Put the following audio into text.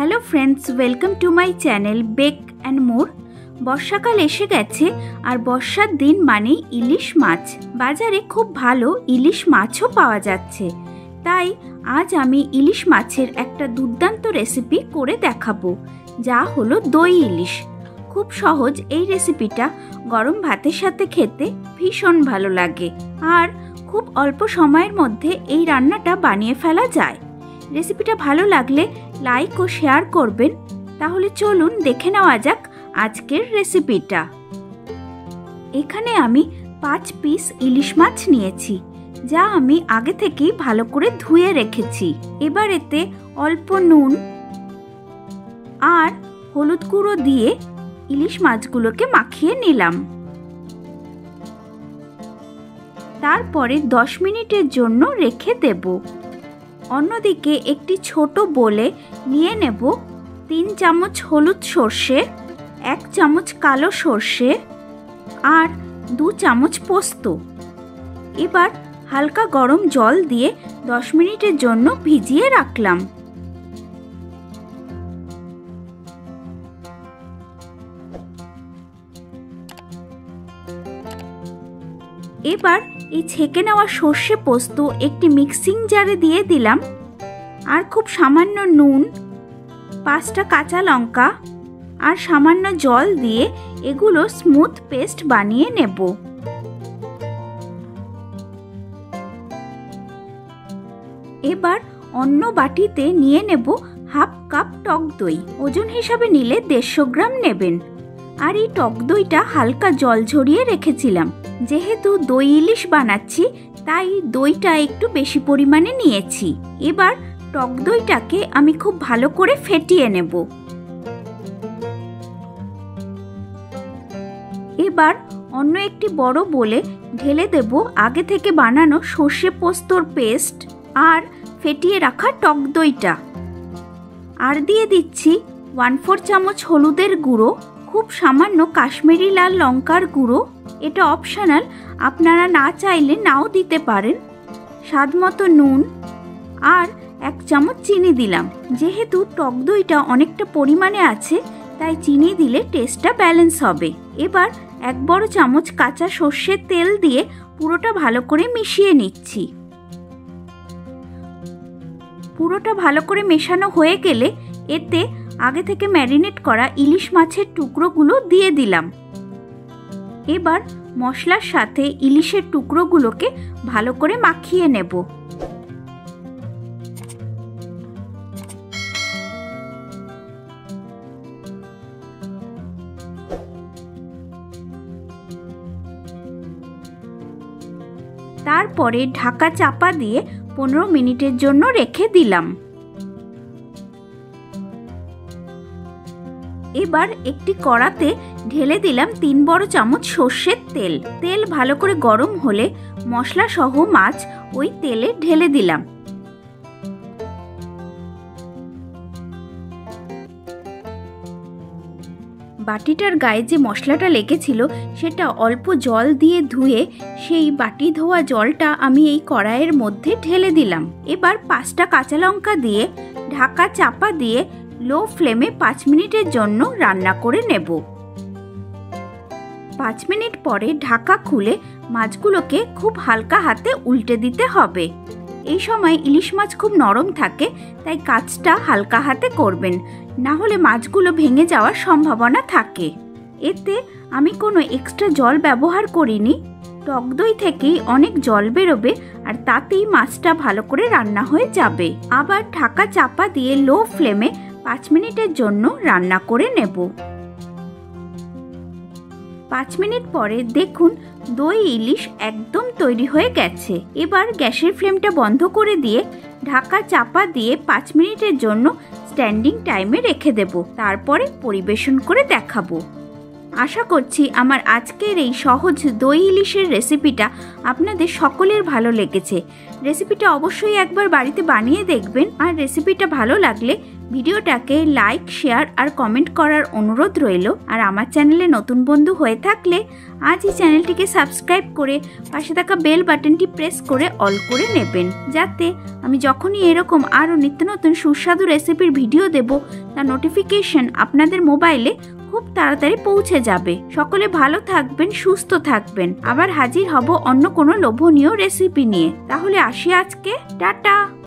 Hello friends, welcome to my channel bake and more. বর্ষাকাল এসে গেছে আর বর্ষার দিন মানে ইলিশ মাছ। বাজারে খুব ভালো ইলিশ মাছও পাওয়া যাচ্ছে, তাই আজ আমি ইলিশ মাছের একটা দুর্দান্ত রেসিপি করে দেখাবো, যা হলো দই ইলিশ। খুব সহজ এই রেসিপিটা গরম ভাতের সাথে খেতে ভীষণ ভালো লাগে আর খুব অল্প সময়ের মধ্যে এই রান্নাটা বানিয়ে ফেলা যায়। রেসিপিটা ভালো লাগলে লাইক ও শেয়ার করবেন। তাহলে চলুন দেখে নেওয়া যাক আজকের রেসিপিটা। এখানে আমি 5 পিস ইলিশ মাছ নিয়েছি, যা আমি আগে থেকেই ভালো করে ধুয়ে রেখেছি। এবার এতে অল্প নুন আর হলুদ গুঁড়ো দিয়ে ইলিশ মাছগুলোকে মাখিয়ে নিলাম। তারপরে 10 মিনিটের জন্য রেখে দেব। অন্যদিকে একটি ছোট বোলে নিয়ে নেব 3 চামচ হলুদ সর্ষে, 1 চামচ কালো সর্ষে আর 2 চামচ পোস্ত। এবার হালকা গরম জল দিয়ে 10 মিনিটের জন্য ভিজিয়ে রাখলাম। এবার এই ছেঁকে নেওয়া সর্ষে পোস্ত একটি মিক্সিং জারে দিয়ে দিলাম আর খুব সামান্য নুন, 5টা কাঁচা লঙ্কা আর সামান্য জল দিয়ে এগুলো স্মুথ পেস্ট বানিয়ে নেব। এবার অন্য বাটিতে নিয়ে নেব হাফ কাপ টক দই। ওজন হিসাবে নিলে 150 গ্রাম নেবেন। আর এই টক দইটা হালকা জল ঝরিয়ে রেখেছিলাম। যেহেতু দই ইলিশ বানাচ্ছি, তাই দইটা একটু বেশি পরিমাণে নিয়েছি। এবার টক দইটাকে আমি খুব ভালো করে ফেটিয়ে নেব। এবার অন্য একটি বড় বোলে ঢেলে দেব আগে থেকে বানানো সর্ষে পোস্তর পেস্ট আর ফেটিয়ে রাখা টক দইটা। আর দিয়ে দিচ্ছি 1/4 চামচ হলুদের গুঁড়ো, খুব সামান্য কাশ্মীরি লাল লঙ্কার গুঁড়ো, এটা অপশনাল, আপনারা না চাইলে নাও দিতে পারেন, স্বাদমতো নুন আর 1 চামচ চিনি দিলাম। যেহেতু টক দইটা অনেকটা পরিমাণে আছে, তাই চিনি দিলে টেস্টটা ব্যালেন্স হবে। এবার 1 বড় চামচ কাঁচা সর্ষের তেল দিয়ে পুরোটা ভালো করে মিশিয়ে নিচ্ছি। পুরোটা ভালো করে মেশানো হয়ে গেলে এতে আগে থেকে ম্যারিনেট করা ইলিশ মাছের টুকরোগুলো দিয়ে দিলাম। এবার মশলার সাথে ইলিশের টুকরোগুলোকে ভালো করে মাখিয়ে নেব। তারপরে ঢাকা চাপা দিয়ে 15 মিনিটের জন্য রেখে দিলাম। এবার একটি কড়াতে ঢেলে দিলাম 3 বড় চামচ সর্ষের তেল। তেল ভালো করে গরম হলে মশলা সহ মাছ ওই তেলে ঢেলে দিলাম। বাটিটার গায়ে যে মশলাটা লেগেছিল সেটা অল্প জল দিয়ে ধুয়ে সেই বাটি ধোয়া জলটা আমি এই কড়াইয়ের মধ্যে ঢেলে দিলাম। এবার 5টা কাঁচা লঙ্কা দিয়ে ঢাকা চাপা দিয়ে লো ফ্লেমে 5 মিনিটের জন্য রান্না করে নেব। 5 মিনিট পরে ঢাকা খুলে মাছগুলোকে খুব হালকা হাতে উল্টে দিতে হবে। এই সময় ইলিশ মাছ খুব নরম থাকে, তাই কাজটা হালকা হাতে করবেন, না হলে মাছগুলো ভেঙে যাওয়ার সম্ভাবনা থাকে। এতে আমি কোনো এক্সট্রা জল ব্যবহার করিনি। টক দই থেকেই অনেক জল বেরোবে আর তাতেই মাছটা ভালো করে রান্না হয়ে যাবে। আবার ঢাকা চাপা দিয়ে লো ফ্লেমে 5 মিনিটের জন্য রান্না করে নেব। 5 মিনিট পরে দেখুন দই ইলিশ একদম তৈরি হয়ে গেছে। এবার গ্যাসের ফ্লেমটা বন্ধ করে দিয়ে ঢাকা চাপা দিয়ে 5 মিনিটের জন্য স্ট্যান্ডিং টাইমে রেখে দেব। তারপরে পরিবেশন করে দেখাবো। আশা করছি আমার আজকের এই সহজ দই ইলিশের রেসিপিটা আপনাদের সকলের ভালো লেগেছে। রেসিপিটা অবশ্যই একবার বাড়িতে বানিয়ে দেখবেন আর রেসিপিটা ভালো লাগলে ভিডিওটাকে লাইক, শেয়ার আর কমেন্ট করার অনুরোধ রইল। আর আমার চ্যানেলে নতুন বন্ধু হয়ে থাকলে আজই চ্যানেলটিকে সাবস্ক্রাইব করে পাশে থাকা বেল বাটনটি প্রেস করে অল করে নেবেন, যাতে আমি যখনই এরকম আরও নিত্য নতুন সুস্বাদু রেসিপির ভিডিও দেব তার নোটিফিকেশন আপনাদের মোবাইলে খুব তাড়াতাড়ি পৌঁছে যাবে। সকলে ভালো থাকবেন, সুস্থ থাকবেন। আবার হাজির হব অন্য কোনো লোভনীয় রেসিপি নিয়ে। তাহলে আসি আজকে, টাটা।